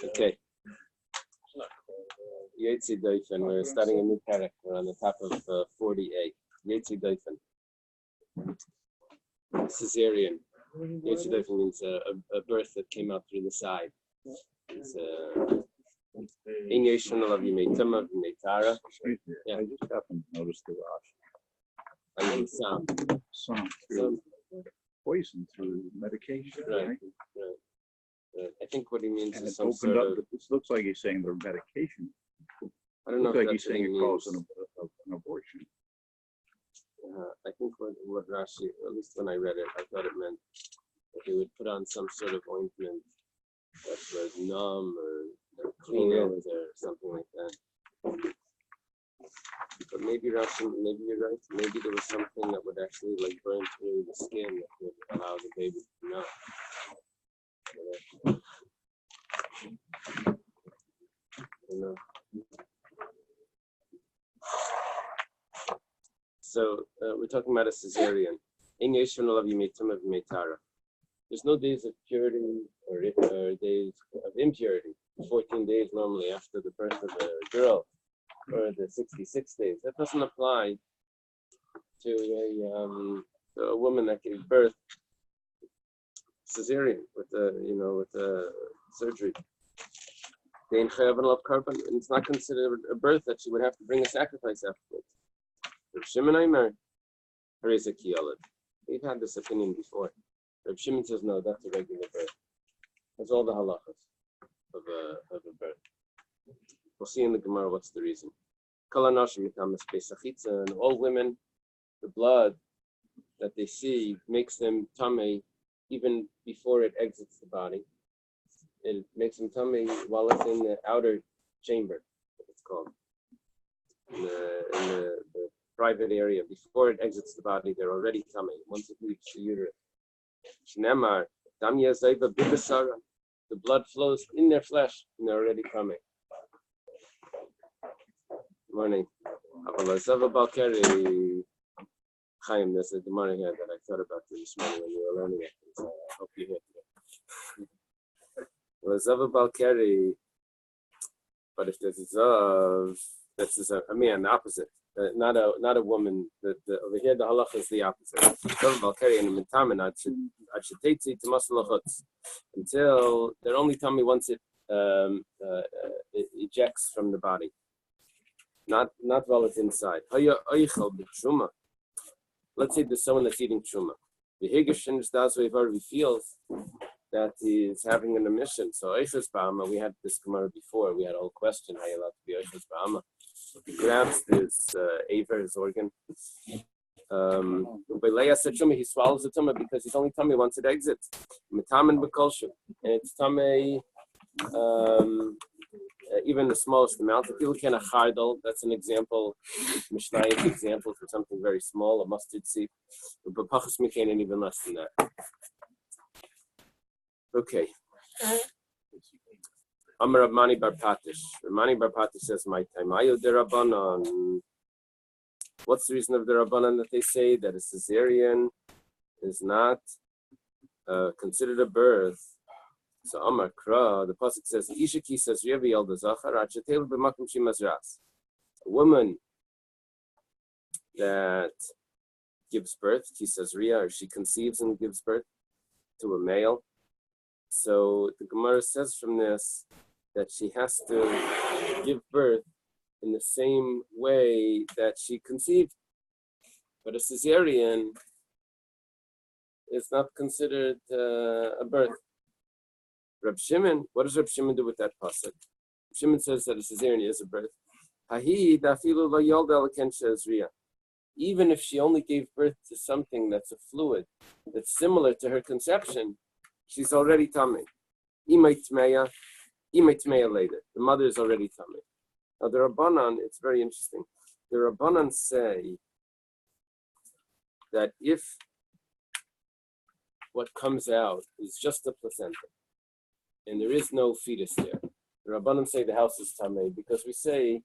Okay. Yetzi Doifen. We're starting a new parak. We're on the top of 40a. Yetzi Doifen. Caesarean. Yetzi Doifen means a birth that came out through the side. It's in Yeshon of Yimetama, Yimetara. Yeah. I just happened to notice the Rosh. I mean, some poison through medication. Right. I think what he means And is it some opened sort up. of. It looks like he's saying the medication. I don't know looks if like that's he's saying what he it caused means. an abortion. I think what Rashi, at least when I read it, I thought it meant that he would put on some sort of ointment that was numb or clean it or something like that. But maybe Rashi, maybe you're right. Maybe there was something that would actually like burn through the skin that would allow the baby to know. I don't know. So we're talking about a cesarean. In Yeshon of Yimetama V'Meitara. There's no days of purity or days of impurity. 14 days normally after the birth of a girl, or the 66 days. That doesn't apply to a woman that gave birth cesarean with the surgery. It's not considered a birth that she would have to bring a sacrifice afterwards. Reb Shimon Aimer, we've had this opinion before. Reb Shimon says no, that's a regular birth. That's all the halachas of a birth. We'll see in the Gemara what's the reason. And all women, the blood that they see makes them tamei even before it exits the body. It makes them tamei while it's in the outer chamber, it's called. In the private area, before it exits the body, they're already tamei. Once it leaves the uterus. Shnemar, the blood flows in their flesh and they're already tamei. Morning. Chaim, there's a Gemara here that I thought about this morning when we were learning it. So I hope you hear it. But if there's a Zav, that's a man, the opposite. Not a woman. Over here, the halacha is the opposite. Until they're only tummy once it ejects from the body. Not while it's inside. Let's say there's someone that's eating truma. The Higishin already feels that he's having an emission. So Eichus Ba'ama, we had this Gemara before. We had a whole question, how you allowed to be Eichus Ba'ama. He grabs his aver, his organ. He swallows the tumah because he's only tummy once it exits. And it's tummy even the smallest amount. If you look at a chardal, that's an example. Mishnah is an example for something very small, a mustard seed. But pachas mikain and even less than that. Okay. Amar Rabmani Bar Patish. Rabmani Bar Patish says, "My time, ayo derabanan." What's the reason of the Rabbanan that they say that a cesarean is not considered a birth? So Amar Kra, the pasuk says, "Ishaki says Revi el dezachar achetel b'makom shimazras." A woman that gives birth, he says Ria, or she conceives and gives birth to a male. So the Gemara says from this that she has to give birth in the same way that she conceived. But a cesarean is not considered a birth. Reb Shimon, what does Reb Shimon do with that pasuk? Reb Shimon says that a cesarean is a birth. Even if she only gave birth to something that's a fluid, that's similar to her conception, she's already tamei. Imay tmeya later. The mother is already tamei. Now the Rabbanan, it's very interesting. The Rabbanan say that if what comes out is just the placenta, and there is no fetus there, the Rabbanan say the house is tamei because we say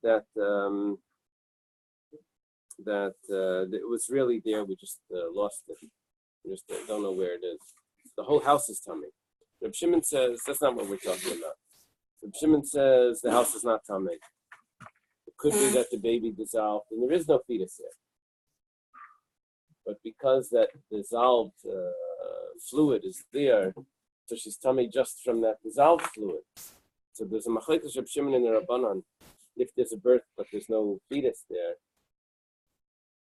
that it was really there. We just lost it. We just don't know where it is. The whole house is tamei. Reb Shimon says that's not what we're talking about. Reb Shimon says the house is not tamei. It could be that the baby dissolved, and there is no fetus yet. But because that dissolved fluid is there, so she's tummy just from that dissolved fluid. So there's a machlekes Reb Shimon and the Rabbanan. If there's a birth but there's no fetus there,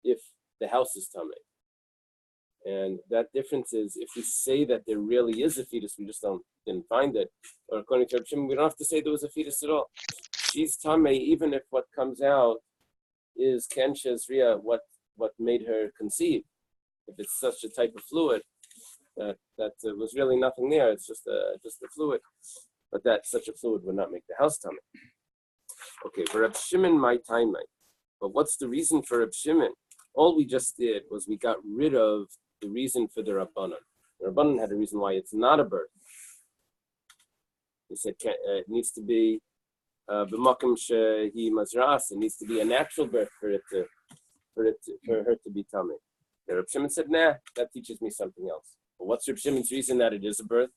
if the house is tummy. And that difference is if we say that there really is a fetus, we just didn't find it. Or according to Reb Shimon, we don't have to say there was a fetus at all. She's tummy, even if what comes out is Kensha's Ria, what made her conceive. If it's such a type of fluid that was really nothing there, it's just a fluid. But that such a fluid would not make the house tummy. Okay, for Reb Shimon, my time. But what's the reason for Reb Shimon? All we just did was we got rid of the reason for the Rabbanan. The Rabbanan had a reason why it's not a birth. He said it needs to be b'makom shehi mazras. It needs to be a natural birth for her to be tummy. The Reb Shimon said, nah, that teaches me something else. But what's Reb Shimon's reason that it is a birth?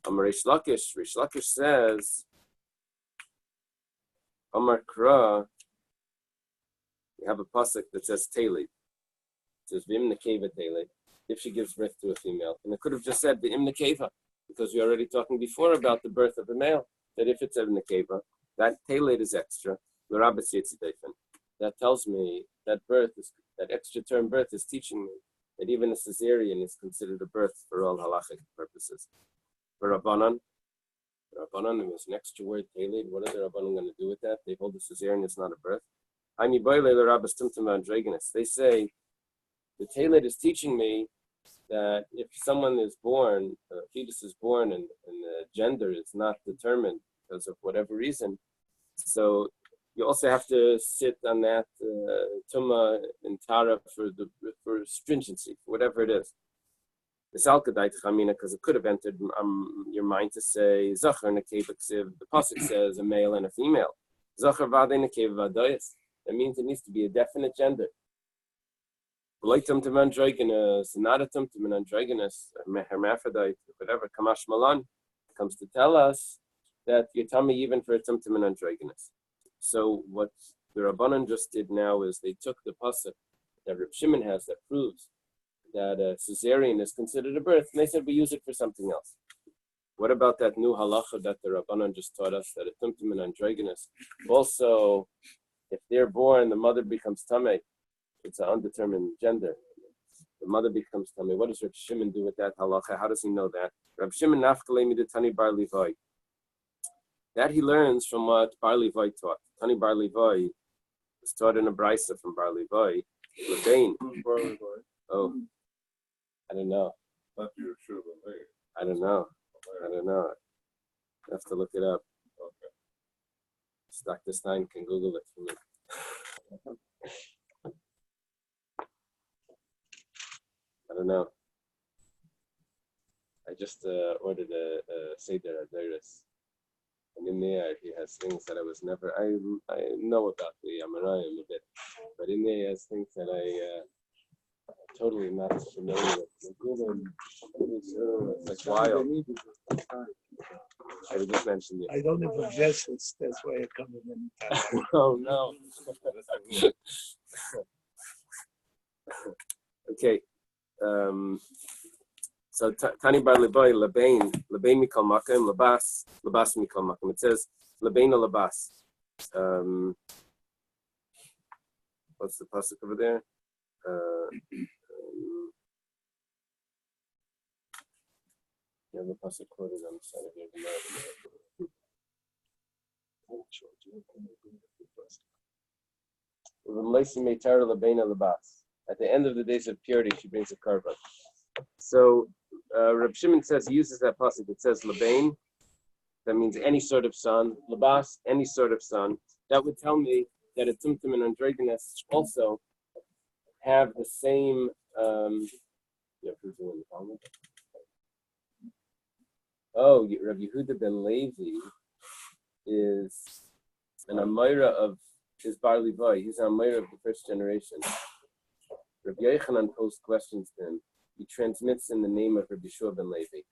Amar Reish Lakish. Reish Lakish says, Amar Kra. We have a pasuk that says Eily. It says V'im nekeva Eily. If she gives birth to a female, and it could have just said V'im nekeva, because we were already talking before about the birth of a male. That if it's a nekeva, that Eily is extra. That tells me that that extra term birth is teaching me that even a cesarean is considered a birth for all halachic purposes. For Rabbanan, there was an extra word, Eily. What are the Rabbanan going to do with that? They hold the cesarean is not a birth. They say the Eily is teaching me that if someone is born, a fetus is born, and the gender is not determined because of whatever reason, so you also have to sit on that tumah and tara for stringency, whatever it is. Because it could have entered your mind to say zachar nekeva ksiv. The pasuk says a male and a female. Zachar v'adei nekeva v'adayis. That means it needs to be a definite gender. Not a tumtum androgynous, hermaphrodite, whatever. Kamash malan comes to tell us that you're tummy even for a tumtum and androgynous. So what the Rabbanan just did now is they took the pasuk that Reb Shimon has that proves that a cesarean is considered a birth, and they said we use it for something else. What about that new halacha that the Rabbanan just taught us, that a tumtum and androgynous? Also, if they're born, the mother becomes tamei. It's an undetermined gender. The mother becomes tamei. What does Reb Shimon do with that halacha? How does he know that? Reb Shimon nafkalei midetani bar Levi. That he learns from what Bar Levi taught. Tani Bar Levi was taught in a brisa from Bar Levi. Lebain. Bar Levi? Oh, I don't know. Not you, sure, but me. I don't know. I have to look it up. Okay. Dr. Stein can Google it for me. I don't know. I just ordered a Seder Adairis. And in there, he has things that I was never. I know about the Amarayim a bit, but in there, he has things that I totally not familiar with. It's like wild. I just mentioned it. I don't have a vessel, that's why I come in anytime. Oh no. Okay. So Tani Bar Levi, Lebain Mikol Makom, Labas Mikol Makom. It says Lebain or Labas. What's the pasuk over there? You have the pasuk quoted on the side of your Gemara. At the end of the days of purity, she brings a korban. So Reb Shimon says, he uses that pasuk. It says Lebain. That means any sort of son. Labas, any sort of son. That would tell me that a tumtum and androgynous also have the same. Rabbi Yehuda ben Levi is an Amira of his Bar Levi. He's an Amira of the first generation. Rabbi Yochanan posed questions to him. He transmits in the name of Rabbi Yeshua ben Levi.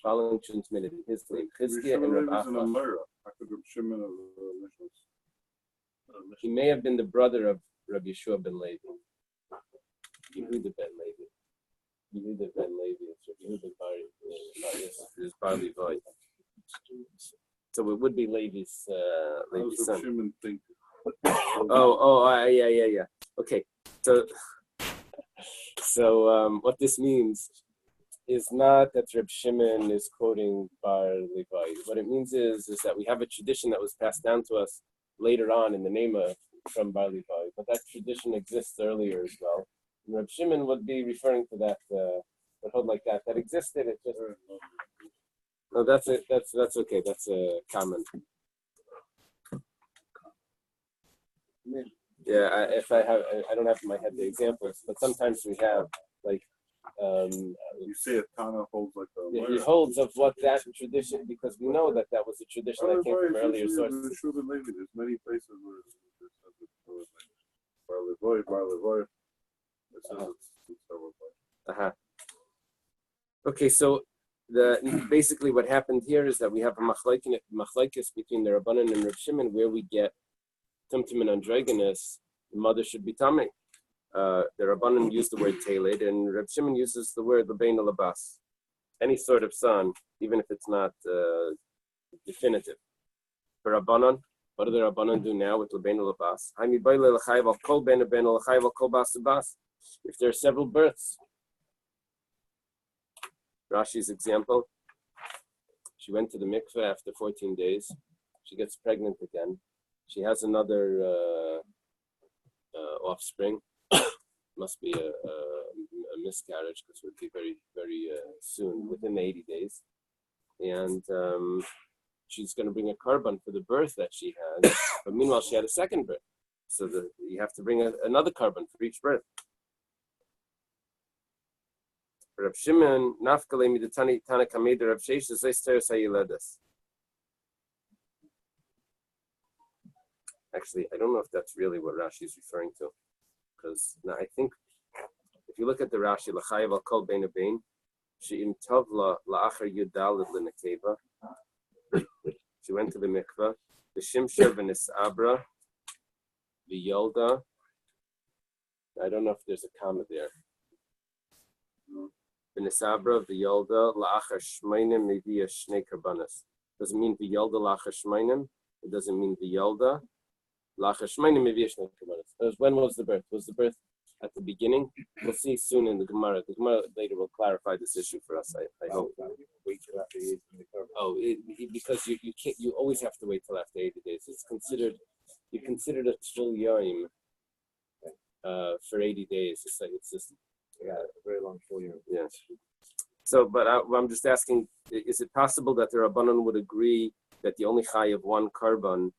following Shun's minute in his name, Chizkiah and Shimon Rabbi is in Acha. Amira. How could Reb Shimon of Mishnah? He may have been the brother of Rabbi Yeshua ben Levi. Yehuda ben Levi. Yehuda ben Levi. Yehuda is Bar Levi. So it would be Levi's How Levi's does son. Reb Shimon think? Yeah. Okay, so what this means is not that Reb Shimon is quoting Bar Levi. What it means is that we have a tradition that was passed down to us later on in the Nema from Bar Levi, but that tradition exists earlier as well. And Reb Shimon would be referring to that, would hold like that existed. It just no, that's it. That's okay. That's a common. Yeah, I don't have in my head the examples, but sometimes we have like. You say a Tana holds like a. He holds of what that tradition, because we know that was a tradition that came from earlier sources. There's many places where it says Bar Levoy. It says it's several places. Okay, so basically what happened here is that we have a machlokes between the Rabbanan and Reb Shimon, where we get tumtum and androgynous. The mother should be tamei. The Rabbanan use the word tailed, and Reb Shimon uses the word lebein labas. Any sort of son, even if it's not definitive. For Rabbanan, what do the Rabbanan do now with lebein labas? If there are several births. Rashi's example, she went to the mikveh after 14 days. She gets pregnant again. She has another offspring. Must be a miscarriage, because it would be very, very soon, within the 80 days. And she's going to bring a korban for the birth that she had. But meanwhile, she had a second birth. So you have to bring another korban for each birth. Reb Shimon, nafkale midatani tana kameda Reb Sheish zeisteres hayiledes. Actually, I don't know if that's really what Rashi is referring to, because I think if you look at the Rashi, lachayev al kol bein abein, she'im tov la'achar yudal l'nekeva. She went to the mikveh. The shimsher v'nisabra, the yolda. I don't know if there's a comma there. V'nisabra v'yolda la'achar shmeinim meviya shnei karbanas. Doesn't mean v'yolda la'achar shmeinim. It doesn't mean v'yolda la'achar shmeinim meviya shnei karbanas. When was the birth? Was the birth at the beginning? We'll see soon in the Gemara. The Gemara later will clarify this issue for us. I hope. Because you can't. You always have to wait till after 80 days. It's considered. You considered a full yom for 80 days. It's just. Yeah, a very long full year. Yes. So, but I'm just asking: is it possible that the Rabbanan would agree that the only chai of one korban,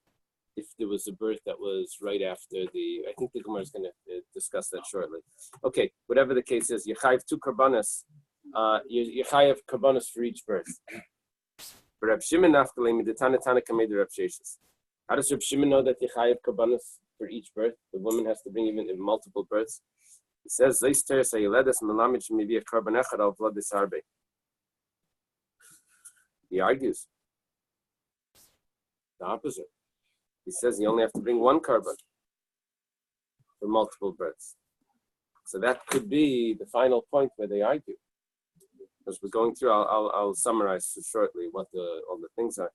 if there was a birth that was right after the? I think the Gemara is going to discuss that shortly. Okay, whatever the case is, you chai of two korbanos. You chai of korbanos for each birth. Reb Shimon naftalei midatana tana kamei Reb Sheshes. How does Reb Shimon know that you chai of korbanos for each birth? The woman has to bring even multiple births. He says, he argues the opposite. He says you only have to bring one korban for multiple births. So that could be the final point where they argue. As we're going through, I'll summarize shortly what all the things are.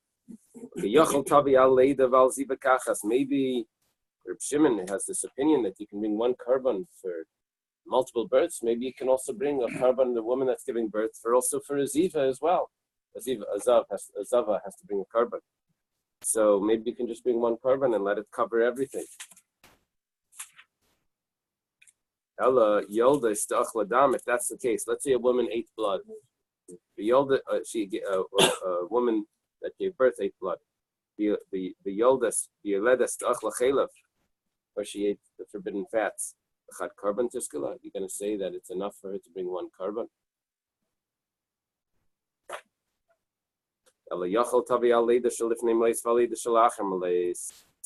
Maybe Reb Shimon has this opinion that you can bring one korban for multiple births. Maybe you can also bring a korban, the woman that's giving birth, also for a ziva as well. A zava has to bring a korban. So maybe you can just bring one korban and let it cover everything. Ella yolda istach ladam. If that's the case, let's say a woman ate blood. The yolda, a woman that gave birth ate blood. The yolda, the yoleda istach lachelav, or she ate the forbidden fats. Chad korban tiskala. You're going to say that it's enough for her to bring one korban.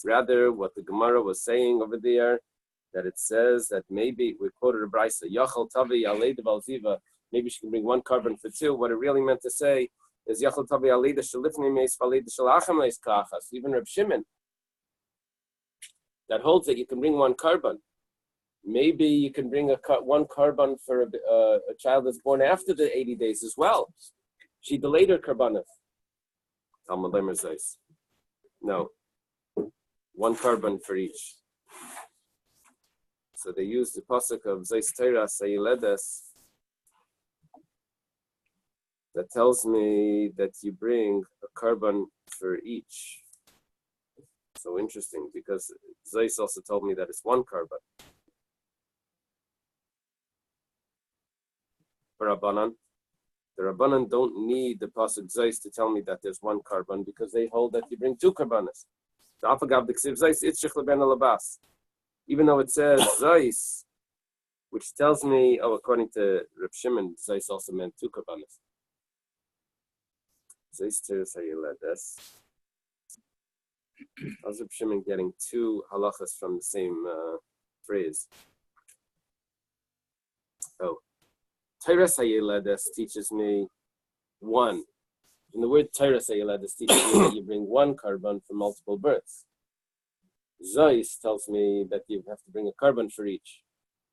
Rather, what the Gemara was saying over there, that it says that maybe we quoted a Bais, maybe she can bring one korban for two. What it really meant to say Is Yachal Tabi Alida Shalifni Meis Valida Shalachem Leis Kachas. Even Reb Shimon, that holds that you can bring one carbon. Maybe you can bring one carbon for a child that's born after the 80 days as well. She delayed her karbanas. Talmud Lemer says, no, one carbon for each. So they used the pasuk of Zeis Teiras Ayiledes that tells me that you bring a carbon for each. So interesting, because Zeis also told me that it's one carbon. For Rabbanan, the Rabbanan don't need the pasuk Zeis to tell me that there's one carbon because they hold that you bring two carbonas. The Afagav the Ksiv Zeis Itzchich Leben Alabas. Even though it says Zeis, which tells me, according to Reb Shimon, Zeis also meant two carbonas. Zeis Teres Hayiledes. How's Reb Shimon getting two halachas from the same phrase? Teres Hayiledes teaches me one. And the word Teres Hayiledes teaches me that you bring one carbon for multiple births. Zeis tells me that you have to bring a carbon for each.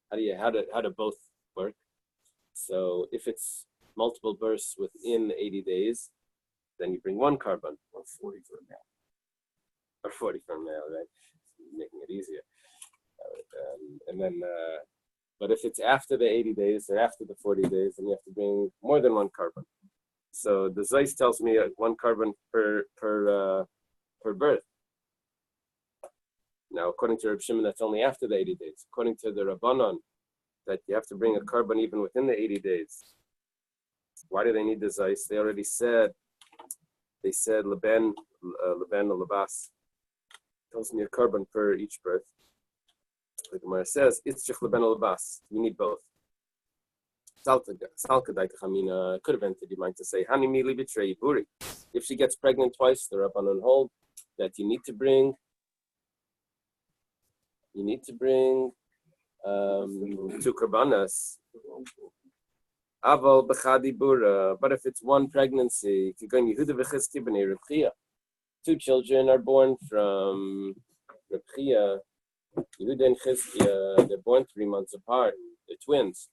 How do both work? So if it's multiple births within 80 days, then you bring one carbon. Or 40 for a male. Or 40 for a male, right? Making it easier. And then, but if it's after the 80 days or after the 40 days, then you have to bring more than one carbon. So the Zeis tells me one carbon per birth. Now, according to Reb Shimon, that's only after the 80 days. According to the Rabbanon, that you have to bring a carbon even within the 80 days. Why do they need the Zeis? They already said, Leben Labas tells me a carbon per each birth. The Gemara says, Itzchich Leben Labas. You need both. Salkadai could have entered your mind to say, Hani Mili Bitrei Buri. If she gets pregnant twice, the Rabbanon hold that you need to bring two karbanas. Aval b'chadi bura. But if it's one pregnancy, two children are born from Reb Chia, Yehuda and Chizkiya. They're born 3 months apart. They're twins.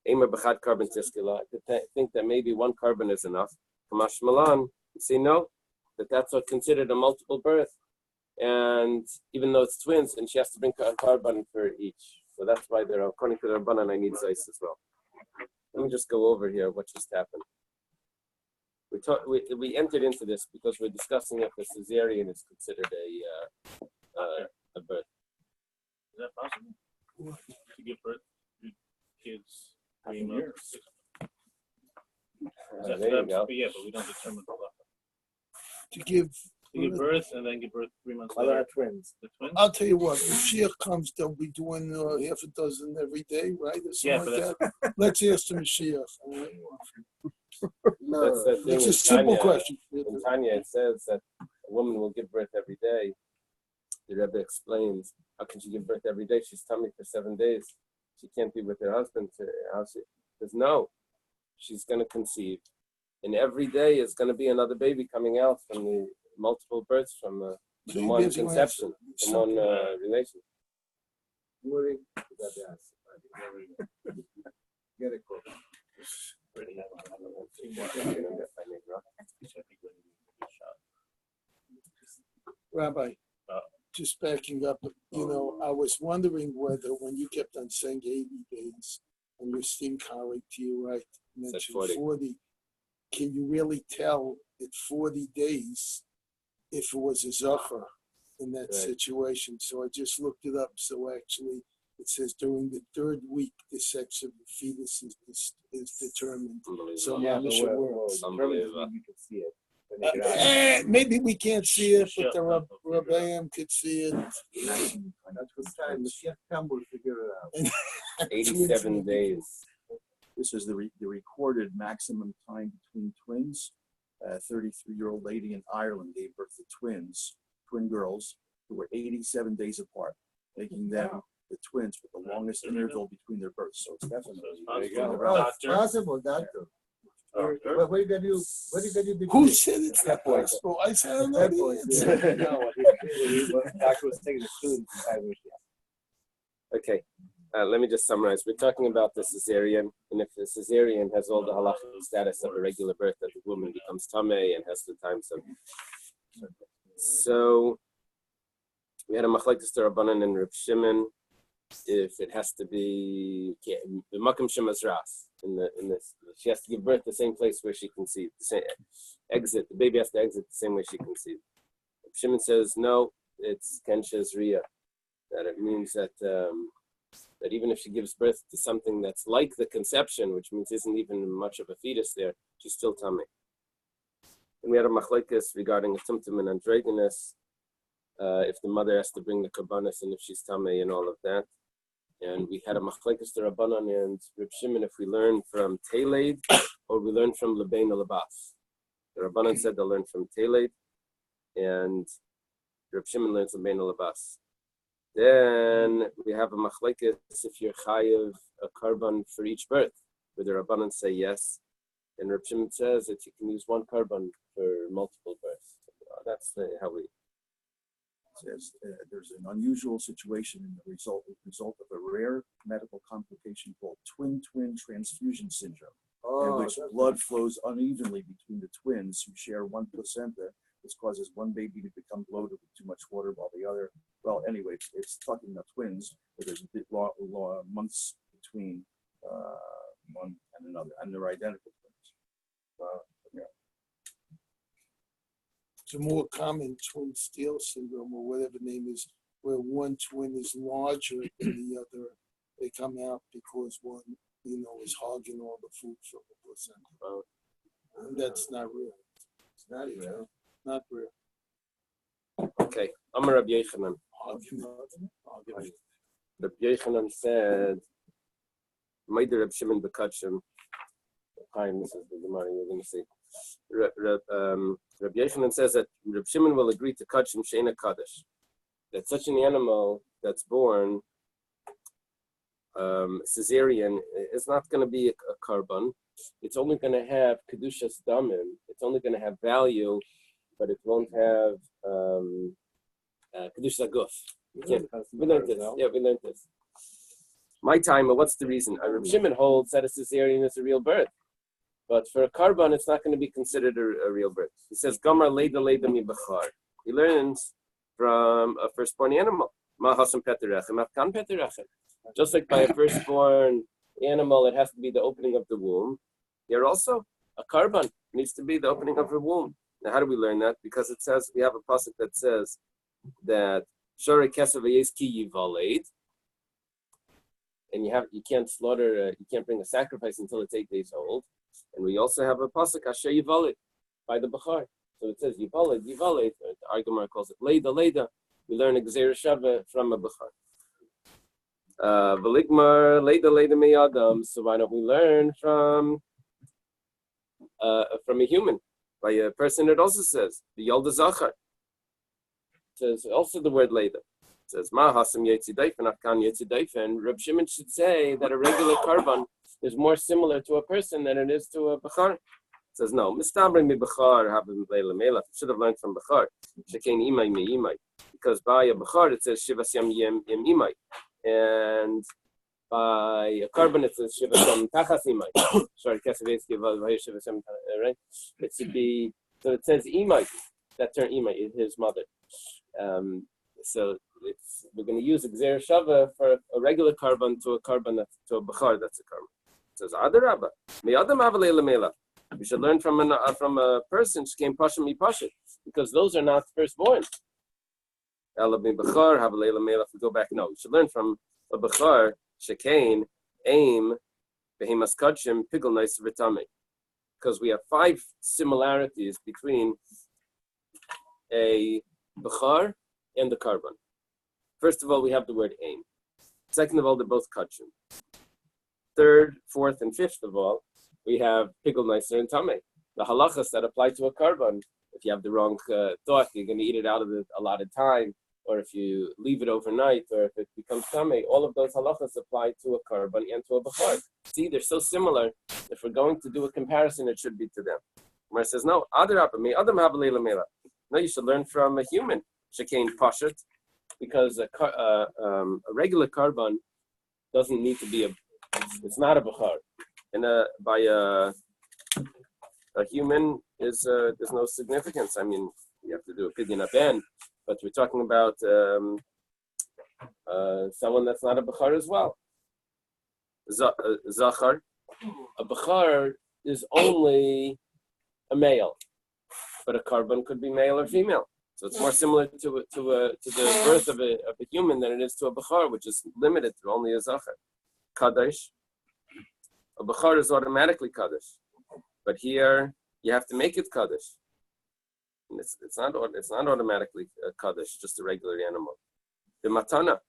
Eimer b'chad carbon tiskila. I could think that maybe one carbon is enough. Kamash Malan, you say no, that's what's considered a multiple birth. And even though it's twins, and she has to bring a carbon for each. So that's why they're, according to the Rabbanan, I need Zeis as well. Let me just go over here what just happened. We entered into this because we're discussing if a cesarean is considered a birth. Is that possible? To give birth to kids 3 months? There you go. Yeah, but we don't determine the level. To give birth and then give birth 3 months Well, later. they're twins. The twins? I'll tell you what, if Mashiach comes, they'll be doing half a dozen every day, right? Or something like that. Let's ask the Mashiach. No, that's the thing. It's a simple question. In Tanya, it says that a woman will give birth every day. The Rebbe explains, how can she give birth every day? She's tummy for 7 days. She can't be with her husband. Says no, she's going to conceive. And every day is going to be another baby coming out from the multiple births from one conception, from one relation. Get it, cool. Rabbi, just backing up, I was wondering whether when you kept on saying 80 days and your steam colleague to your right mentioned 40, can you really tell at 40 days if it was a Zachar in that situation? So I just looked it up. So actually, it says during the 3rd week, the sex of the fetus is determined. So Mamish works. You can see it. Maybe we can't see it, but the Rabbi could see it. That's what time Mashiach Campbell will figure it out. 87 days. This is the recorded maximum time between twins. A 33-year-old lady in Ireland gave birth to twin girls, who were 87 days apart, making them the twins with the longest interval between their births. So it's definitely Possible, doctor. Where you get you the Who degree? said it's not boy. possible? I said, I don't know the answer. No, when the doctor was taking the students, I was, Okay, let me just summarize. We're talking about the cesarean, and if the cesarean has all the halachic status of a regular birth, that the woman becomes tamei and has the times of. So we had a machlekes Rabbanan and Reb Shimon. If it has to be the Menachem shemas ras in this, she has to give birth the same place where she conceived, the same exit. The baby has to exit the same way she conceived. Reb Shimon says no, it's kenshes ria. That it means that that even if she gives birth to something that's like the conception, which means isn't even much of a fetus there, she's still tummy. And we had a machlekes regarding a tumtum and androgynous, if the mother has to bring the karbanos and if she's tummy and all of that. And we had a machlekes to Rabbanan and Reb Shimon if we learn from Teileid or we learn from Lebein Labas. The Rabbanan said they'll learn from Teileid and Reb Shimon learns Lebein Labas. Then we have a machlekes if you're chayiv a karban for each birth, where the Rabbanan say yes, and Reb Shimon says that you can use one karban for multiple births. That's how we. Says there's an unusual situation in the result of a rare medical complication called twin transfusion syndrome, in which blood flows unevenly between the twins who share one placenta. This causes one baby to become bloated with too much water while the other, well, anyway, it's talking about twins, but there's a bit long months between one and another, and they're identical twins. Yeah. It's a more common twin steal syndrome or whatever the name is, where one twin is larger than the other. They come out because one, is hogging all the food from the placenta. And that's not real. It's not real. Not real. Okay, Amar Rabbi Yochanan. Rabbi Yochanan said, "Meider Reb Shimon bekachim." This is the Gemara you're going to see. Rabbi Yochanan says that Reb Shimon will agree to kachim sheina kaddish. That such an animal that's born cesarean is not going to be a karban. It's only going to have kedushas damim. It's only going to have value, but it won't have kedushas aguf. We learned this. Yeah, we learned this. My time, what's the reason? Reb Shimon holds that a cesarean is a real birth. But for a karban, it's not going to be considered a real birth. He says, "Gamar leida mi bechar." He learns from a firstborn animal. Ma hasam peterechem, afkan peterechem. Just like by a firstborn animal, it has to be the opening of the womb. Here also, a karban needs to be the opening of her womb. Now, how do we learn that? Because it says we have a pasuk that says that shorei kesav v'yes ki yivaled, and you can't slaughter, you can't bring a sacrifice until it's 8 days old. And we also have a pasuk asher yivaled by the bachar. So it says yivaled. The Argamar calls it leida. We learn a gzeira shava from a bachar. V'ligmar leida mi adam. So why don't we learn from a human, by a person? It also says the yolda zachar. It says also the word leida. It says ma hasam yetzidayfen afkan yetzidayfen. Reb Shimon should say that a regular karban is more similar to a person than it is to a bachar. It says no. Mistabring mi bachar having leila melach. Should have learned from bachar. Shekein imay mi imay. Because by a bachar it says shivas yam yem imay, and by a karban it says shivas yam tachas imay. Sorry, kesaveski shivas yam, right? It should be, so it says imay. That term imay is his mother. So we're going to use a gzeira shava for a regular karban to a karban to a bachar that's a karban. It says adarabba mi adam avaleila mela. We should learn from a person shkein pashim mi pashim, because those are not firstborn. Ela mi bachar havaleila mela. If we go back, no, we should learn from a bachar shkein aim behemas kadshim pigel nice v'tamei, because we have 5 similarities between a bachar and the karban. First of all, we have the word aim. Second of all, they're both kachim. Third, fourth, and fifth of all, we have pigel nicer and tamei. The halachas that apply to a karban. If you have the wrong thought, you're going to eat it out of the allotted time, or if you leave it overnight, or if it becomes tamei, all of those halachas apply to a karban and to a bachar. See, they're so similar. If we're going to do a comparison, it should be to them. Mar says, no, no, you should learn from a human, shekain pashat, because a regular karban doesn't need to be it's not a bachar. And by a human is there's no significance. I mean, you have to do a pidyon aben, but we're talking about someone that's not a bachar as well. Zachar, a bachar is only a male, but a karban could be male or female. So it's more similar to the birth of a human than it is to a bachar, which is limited to only a zachar. Kaddish, a bachar is automatically kaddish, but here you have to make it kaddish. And it's not automatically kaddish, just a regular animal. The matana,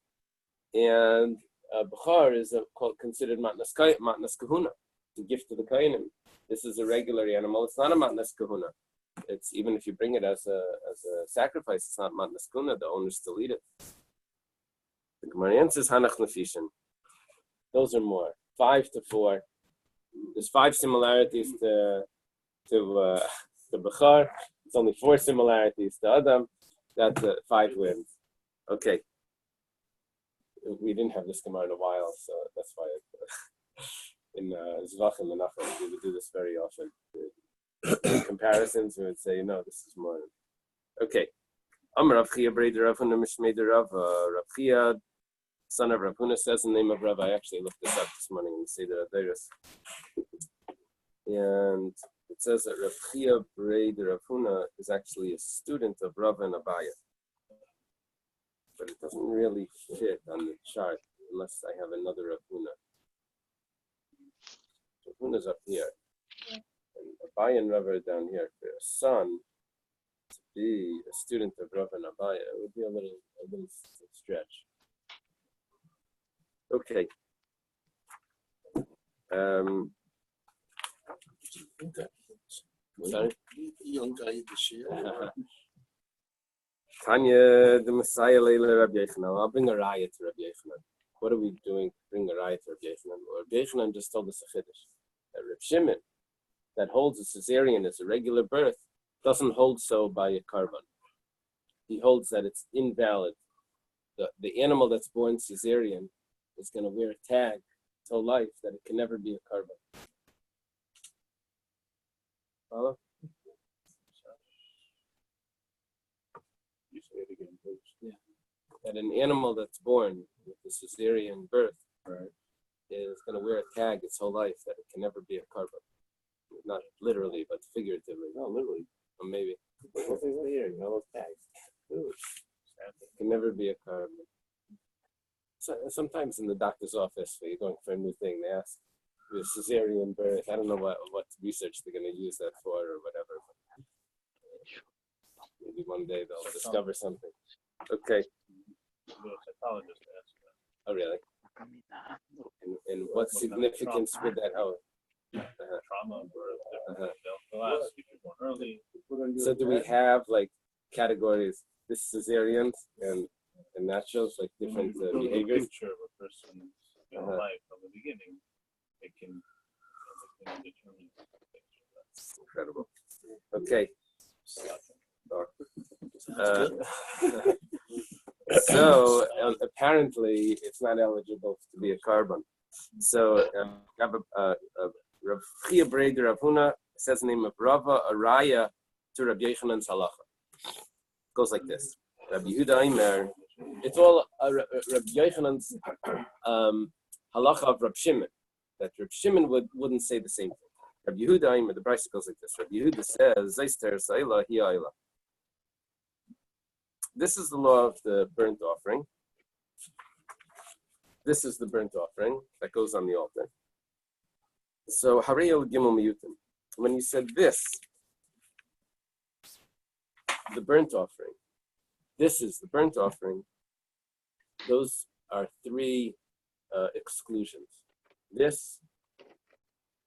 and a bachar is considered matnas kahuna, the gift to the kainim. This is a regular animal. It's not a matnas kahuna. It's even if you bring it as a sacrifice, it's not matnas kahuna. The owners still eat it. The Gemara says hanach nefishin. Those are more 5 to 4. There's 5 similarities to bachar. It's only 4 similarities to Adam. That's 5 wins. Okay. We didn't have this Gemara in a while, so that's why in Zvach and Menachem we would do this very often. In comparisons, we would say, no, this is more. Okay. Amar Rav Chia Breder Rav Huna Mishmeder Rav Chia, son of Rav Huna, says the name of Rav. I actually looked this up this morning in the Seder Aderes. And it says that Rav Chia Breder Rav Huna is actually a student of Rav and Abaya. But it doesn't really fit on the chart unless I have another Rav Huna. Rav Huna's up here. And Abaya and Rav are down here. For a son to be a student of Rav and Abaya, it would be a little stretch. Okay. Sorry? Young guy this year. Tanya, the Messiah, Leila, Rabbi Yochanan. I'll bring a raya to Rabbi Yochanan. What are we doing? Bring a raya to Rabbi Yochanan. Well, Rabbi Yochanan just told us a chiddush. That Reb Shimon, that holds a cesarean as a regular birth, doesn't hold so by a karban. He holds that it's invalid. The animal that's born cesarean is going to wear a tag its whole life that it can never be a karban. Follow? Yeah. That an animal that's born with a cesarean birth, right, is going to wear a tag its whole life that it can never be a karban. Not literally, but figuratively. No, literally. Or maybe. Here, you know, those tags. It can never be a karban. So, sometimes in the doctor's office, when you're going for a new thing, they ask the cesarean birth. I don't know what research they're going to use that for or whatever. Maybe one day they'll discover something. Okay. Oh, really? And what significance would that have? Trauma birth. They'll ask if you're born early. So do we have like categories? This cesareans and naturals, like different behaviors? Picture of a person's life from the beginning. It can determine. That's incredible. Okay. So apparently it's not eligible to be a karban. So Rav Chia Breder Rav Huna says the name of Rava Araya to Rabbi Yochanan's halacha. It goes like this. Rabbi Yehuda Aimer. It's all Rabbi Yochanan's halacha of Rab Shimon. That Rab Shimon wouldn't say the same thing. Rabbi Yehuda Aimer, the Bais goes like this. Rabbi Yehuda says, Zeister Sa'ila hi Eily. This is the law of the burnt offering. This is the burnt offering that goes on the altar. So, Harei Gimel Miyutim. When you said this, the burnt offering, this is the burnt offering, those are 3 exclusions. This,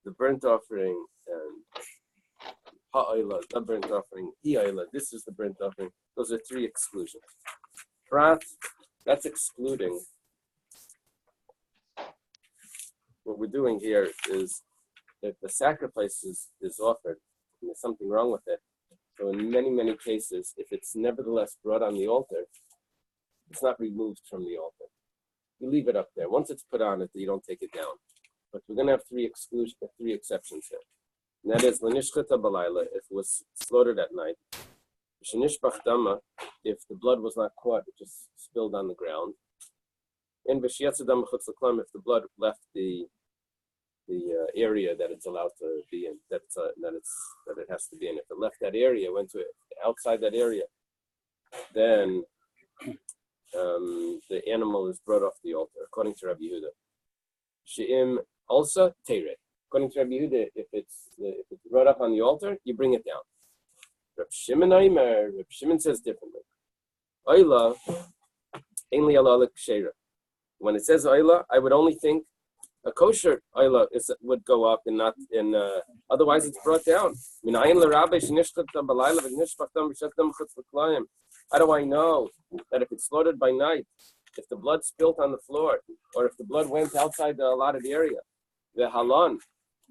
the burnt offering, and Ha'ayla, the burnt offering, Eily, this is the burnt offering. Those are 3 exclusions. prat, that's excluding. What we're doing here is if the sacrifice is offered and there's something wrong with it, so in many, many cases, if it's nevertheless brought on the altar, it's not removed from the altar. You leave it up there. Once it's put on it, you don't take it down. But we're going to have three exceptions here. And that is, l'nishchata b'layla, if it was slaughtered at night. V'shenishbach dama, if the blood was not caught, it just spilled on the ground. And v'shiatza dama chutz l'klam, if the blood left the area that it's allowed to be in, that it has to be in. If it left that area, went to outside that area, then the animal is brought off the altar, according to Rabbi Yehuda. She'im also teire. According to Rabbi Yehuda, if it's brought up on the altar, you bring it down. Rabbi Shimon says differently. Eily, Eily ala k'sheira. When it says Eily, I would only think a kosher Eily would go up and not in. Otherwise, it's brought down. How do I know that if it's slaughtered by night, if the blood spilt on the floor, or if the blood went outside the allotted area, the halon,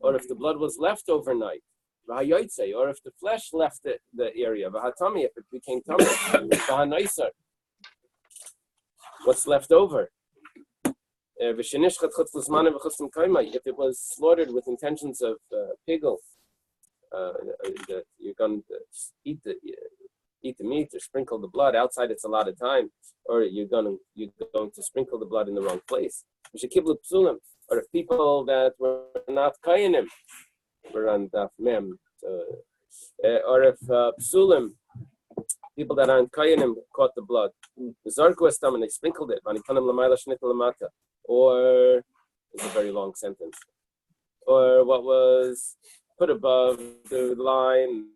or if the blood was left overnight, or if the flesh left the area, if it became tummy, what's left over? If it was slaughtered with intentions of pigel, that you're going to eat the meat or sprinkle the blood outside its allotted time, or you're going to sprinkle the blood in the wrong place. Or if people that were not kayanim were on daf mem, or if psulim, people that aren't kayanim caught the blood, and they sprinkled it, or it's a very long sentence, or what was put above the line,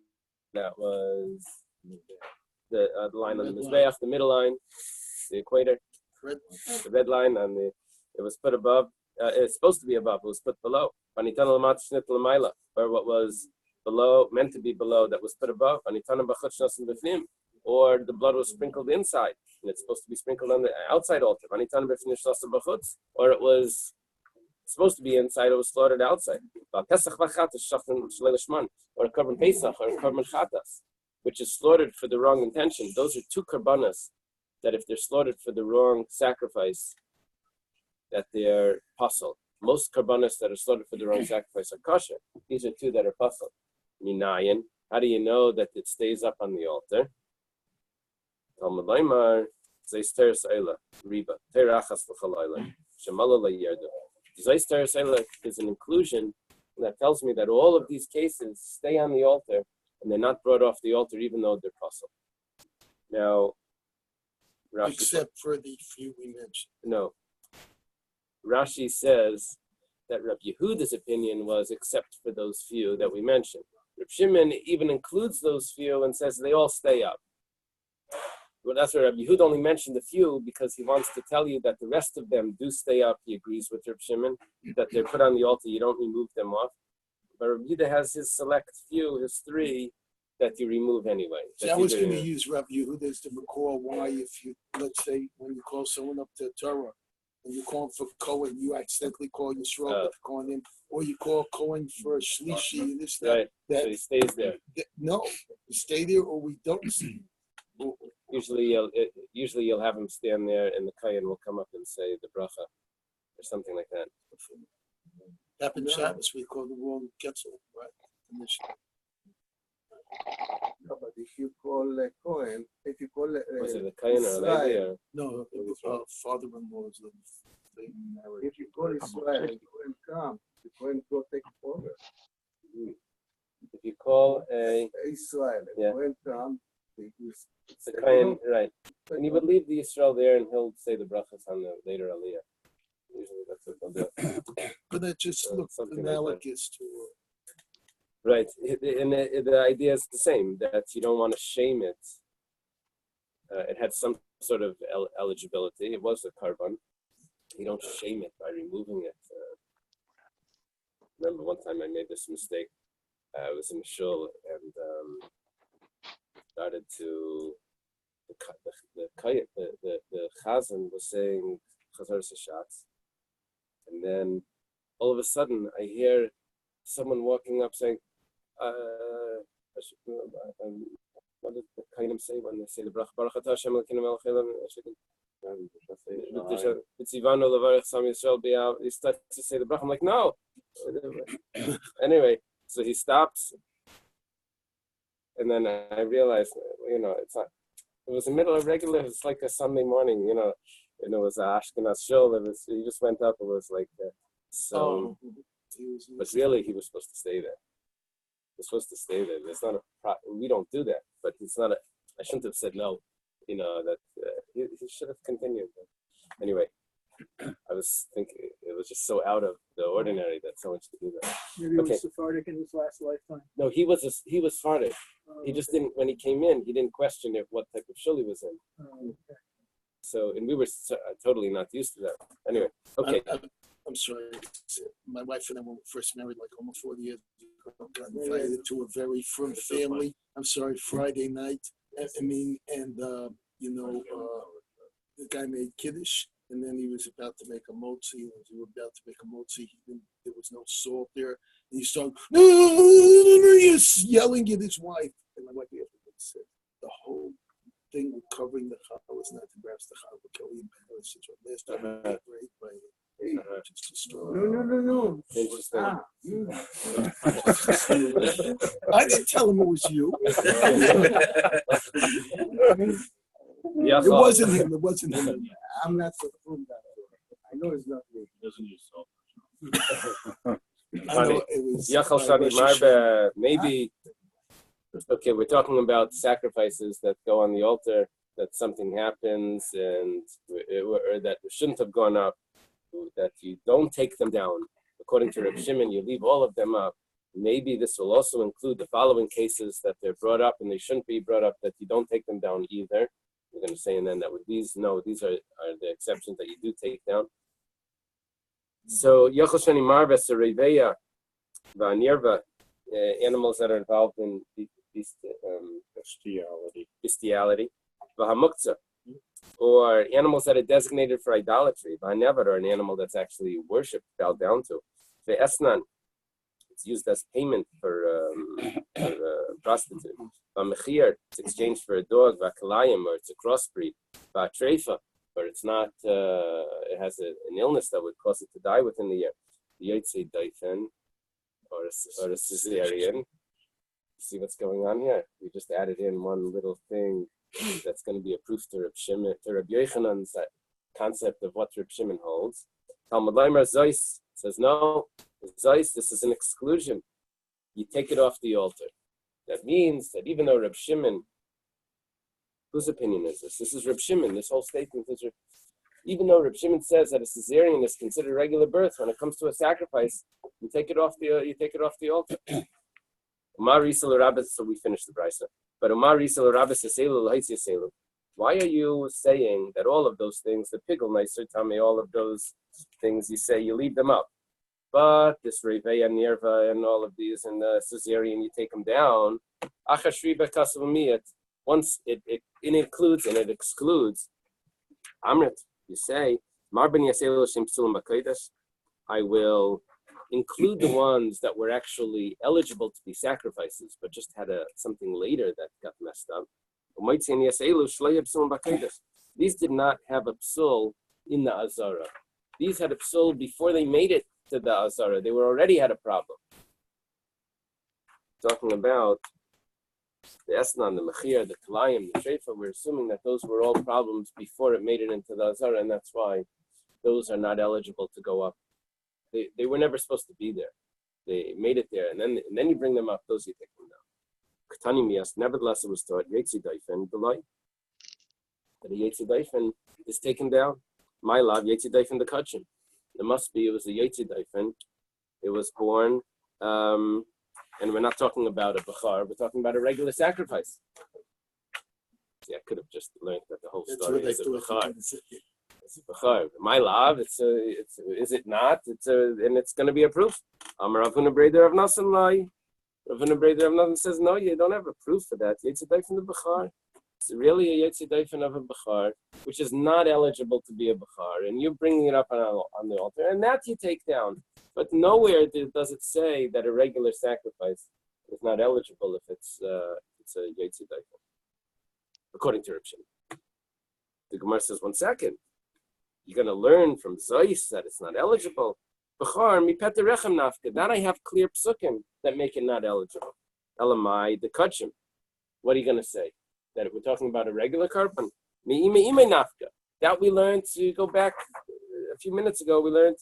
that was the line on the mizbeach, the middle line, the equator, the red line, and it was put above. It's supposed to be above. It was put below. Or what was below, meant to be below, that was put above. Or the blood was sprinkled inside, and it's supposed to be sprinkled on the outside altar. Or it was supposed to be inside, it was slaughtered outside. Or a korban pesach, or a korban chatas, which is slaughtered for the wrong intention. Those are two korbanos that if they're slaughtered for the wrong sacrifice, that they're pasul. Most korbanos that are slaughtered for the wrong sacrifice are kosher. These are two that are pasul. Minayin, how do you know that it stays up on the altar? Talmud Laimar, Zeis teres eila, riba, terachas l'chalayla, shemala la'yerdu. Zeis teres eila is an inclusion that tells me that all of these cases stay on the altar and they're not brought off the altar even though they're pasul. Now, Rashi, except for the few we mentioned. No. Rashi says that Rabbi Yehuda's opinion was except for those few that we mentioned. Rabbi Shimon even includes those few and says they all stay up. Well, that's why Rabbi Yehuda only mentioned the few because he wants to tell you that the rest of them do stay up. He agrees with Rabbi Shimon that they're put on the altar. You don't remove them off. But Rabbi Yehuda has his select few, his three, that you remove anyway. See, I was going to use Rabbi Yehuda as to recall why, if you, let's say, when you call someone up to Torah, and you call him for Cohen, you accidentally call Yisrael, but calling him, or you call Cohen for a Shlishi, and this, that. Right, that so he stays there. No, we stay there or we don't see. Usually you'll have him stand there, and the Kayan will come up and say the bracha, or something like that. Happened Shabbos, we call the wrong Ketzel, right? No, but if you call Cohen, if you call Was it the Kayan or Levi? Or? No, father-in-law is the if you call Israel, the Cohen come, the Cohen go take over. If you call a Israel, yeah. Cohen come, the Kayan, right? And he would leave the Israel there, and he'll say the brachas on the later Aliyah. Usually that's what they'll do. But that just looks analogous to. Right, and the idea is the same, that you don't want to shame it. It had some sort of eligibility. It was a korban. You don't shame it by removing it. Remember one time I made this mistake. I was in shul and started to the chazan was saying Chazar Sashatz, and then all of a sudden I hear someone walking up saying, what did the Kainim say when they say the Brach Baruch Atah Hashem Elokeinu Melech Haolam? He starts to say the Brach. I'm like, no. Anyway, so he stops, and then I realized, it's not. It was the middle of regular. It's like a Sunday morning, and it was a Ashkenaz shul. He just went up. It was like so. But really, he was supposed to stay there. He's supposed to stay there. There's not we don't do that. But it's not I shouldn't have said no. That he should have continued. But anyway, I was thinking it was just so out of the ordinary that someone should do that. Maybe he was Sephardic in his last lifetime. No, he was Sephardic. He just didn't. When he came in, he didn't question what type of shul he was in. Okay. So, and we were totally not used to that. Anyway, okay. I'm sorry. My wife and I, when we first married, like almost 40 years ago, got invited to a very frum family. I'm sorry, Friday night. The guy made kiddush, and then he was about to make a motzi. And as we were about to make a motzi, there was no salt there. And he started, no, he's yelling at his wife. And my wife said, the whole thing with covering the challah was not to grasp the challah, but Kelly embarrassed it. Last time I great by just destroy. No. Interesting. I didn't tell him it was you. It wasn't him. I'm not so cool that I know it's not me. He doesn't use salt. I know it was. Yachal Shani Marbe, maybe. Okay, we're talking about sacrifices that go on the altar, that something happens and or that shouldn't have gone up, that you don't take them down. According to Reb Shimon, you leave all of them up. Maybe this will also include the following cases that they're brought up and they shouldn't be brought up, that you don't take them down either. We're going to say, and then that these are the exceptions that you do take down. So, Yachal Shani Marbe, Sereveya, Vanirva, animals that are involved in bestiality, Vahamukza, or animals that are designated for idolatry, Vahanevar, or an animal that's actually worshipped, bowed down to. Ve'esnan, it's used as payment for a prostitute. Va'mechir, it's exchanged for a dog. Va'kalayim, or it's a crossbreed. Va'treifa, or it's not, it has an illness that would cause it to die within the year. Yotzei Daifen, or a cesarean. See what's going on here? We just added in one little thing that's going to be a proof to Rabbi Yochanan's concept of what Rabbi Shimon holds. Talmud Leimer Zeus says, no, Zeus, this is an exclusion. You take it off the altar. That means that even though Rabbi Shimon, whose opinion is this? This is Rabbi Shimon. This whole statement is even though Rabbi Shimon says that a cesarean is considered regular birth, when it comes to a sacrifice, you take it off the altar. So we finish the Bais. But why are you saying that all of those things, the pigel nicer tummy, all of those things, you say you leave them up, but this Revei and Nirva and all of these and the cesarean, you take them down? Once it includes and it excludes Amrit, you say, I will include the ones that were actually eligible to be sacrifices, but just had something later that got messed up. These did not have a psul in the Azara. These had a psul before they made it to the Azara. They already had a problem. Talking about the Esnan, the Mechir, the Kalayim, the Shrefa, we're assuming that those were all problems before it made it into the Azara, and that's why those are not eligible to go up. They were never supposed to be there. They made it there, and then you bring them up, those you take them down. Nevertheless, it was taught Yetzi Daifen Belai, that a Yetzi Daifen is taken down. My love, Yetzi Daifen the Kachin. It was a Yetzi Daifen. It was born, and we're not talking about a Bachar, we're talking about a regular sacrifice. See, I could have just learned that the whole story is a Bachar. It's a Bachar. My love, is it not? And it's going to be a proof. Ravuna Breder of Nasan Lai. Ravuna Breder of Nasan says, no, you don't have a proof for that. It's a day from the Bachar. it's really a Yetzi Daifen of a Bechar, which is not eligible to be a Bechar, and you're bringing it up on the altar, and that you take down. But nowhere does it say that a regular sacrifice is not eligible if it's a Yetzi Daifen, according to Reb Shimon. The Gemara says, 1 second. You're going to learn from Zois that it's not eligible. Bechar mi peterechem nafka. That I have clear psukim that make it not eligible. Elamai the kachim. What are you going to say? That if we're talking about a regular carbon, mi ime nafka. That we learned to go back a few minutes ago. We learned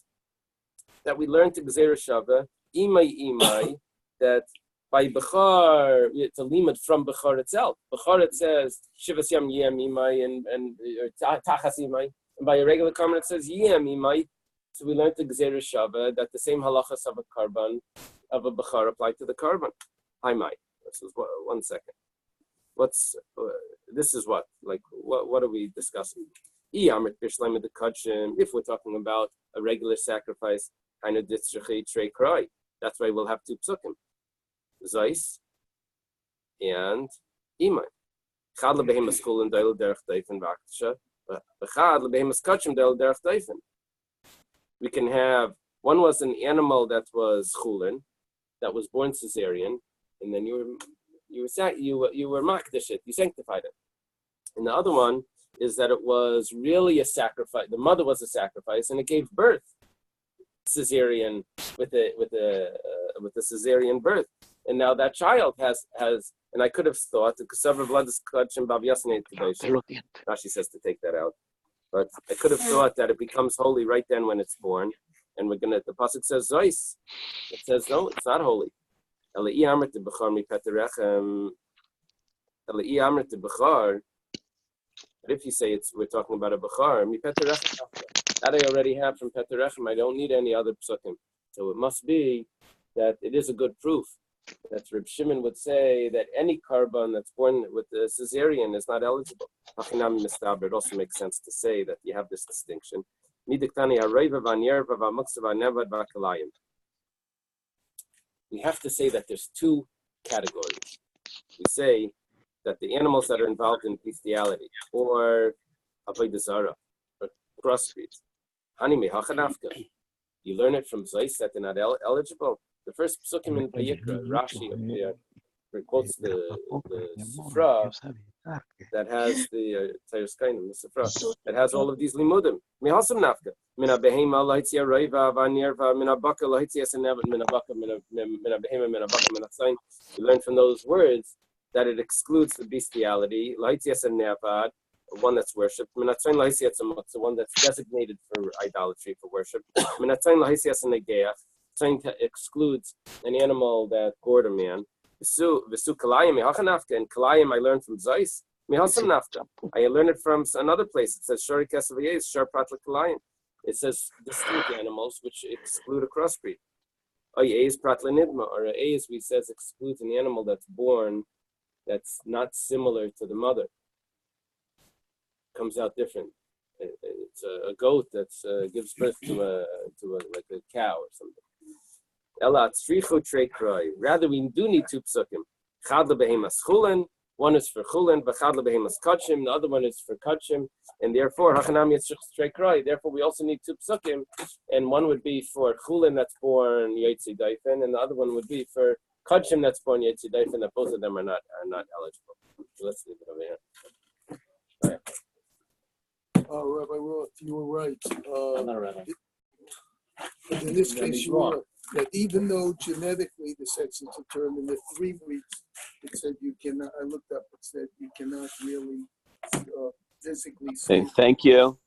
to Gzeira Shava imai that by Bechar it's a limit from Bechar itself. Bechar it says Shivas Yam Yem imai and Tachas imai, and by a regular carbon it says Yem imai. So we learned the Gzeira Shava that the same halachas of a carbon of a Bechar apply to the carbon. Imai. This is 1 second. This is what are we discussing? If we're talking about a regular sacrifice, that's why we'll have 2 psukim, Zais and Imai. We can have, one was an animal that was chulin, that was born cesarean, and then you were makdish it, you sanctified it. And the other one is that it was really a sacrifice. The mother was a sacrifice, and it gave birth cesarean with a cesarean birth. And now that child has, and I could have thought the kasav blood is kachim bav yasnei tedoshin. Rashi says to take that out, but I could have thought that it becomes holy right then when it's born. And the pasuk says zois. It says no, it's not holy. Eily amrit bechar mi peterechem. Eily amrit bechar. But if you say we're talking about a bechar mi peterechem, that I already have from peterechem. I don't need any other psukim. So it must be that it is a good proof that Reb Shimon would say that any carbon that's born with the cesarean is not eligible. It also makes sense to say that you have this distinction. We have to say that there's 2 categories. We say that the animals that are involved in bestiality or avodah zarah or crossbreeds, you learn it from Zais that they're not eligible. The first psukim in Vayikra, Rashi quotes the Sifra that has the Sifra that has all of these limudim. Mihasam nafka. Mina behema lahitzia roiva vanirva mina baka lahitzia senevet mina baka mina behema mina baka mina tzayin. You learn from those words that it excludes the bestiality. Lahitzia senevad, one that's worshipped. Mina tzayin lahitzia tzemot, the one that's designated for idolatry, for worship. Mina tzayin lahitzia senegeach. Tzayin excludes an animal that gored a man. Visu kalayim mehachanafka, and kalayim I learned from Zais. Mehasam nafka, I learned it from another place. It says shari kesavayes shar pratla kalayim. It says distinct animals which exclude a crossbreed. Ayes pratla nidma, or ayes we says excludes an animal that's born that's not similar to the mother. Comes out different. It's a goat that gives birth to a like a cow or something. Rather, we do need 2 psukim. Chad lebehemas chulin. One is for chulin, but chad lebehemas kachim. The other one is for kachim, and therefore hachanam yitzchik streikroi. Therefore, we also need 2 psukim, and one would be for chulin that's born yetzi daifen, and the other one would be for kachim that's born yetzi daifen. That both of them are not eligible. So let's leave it over here. Rabbi Roth, you were right. I'm not a rabbi. In this case, you were that even though genetically the sex is determined at 3 weeks, it said you cannot. I looked up. It said you cannot really physically. Okay, thank you.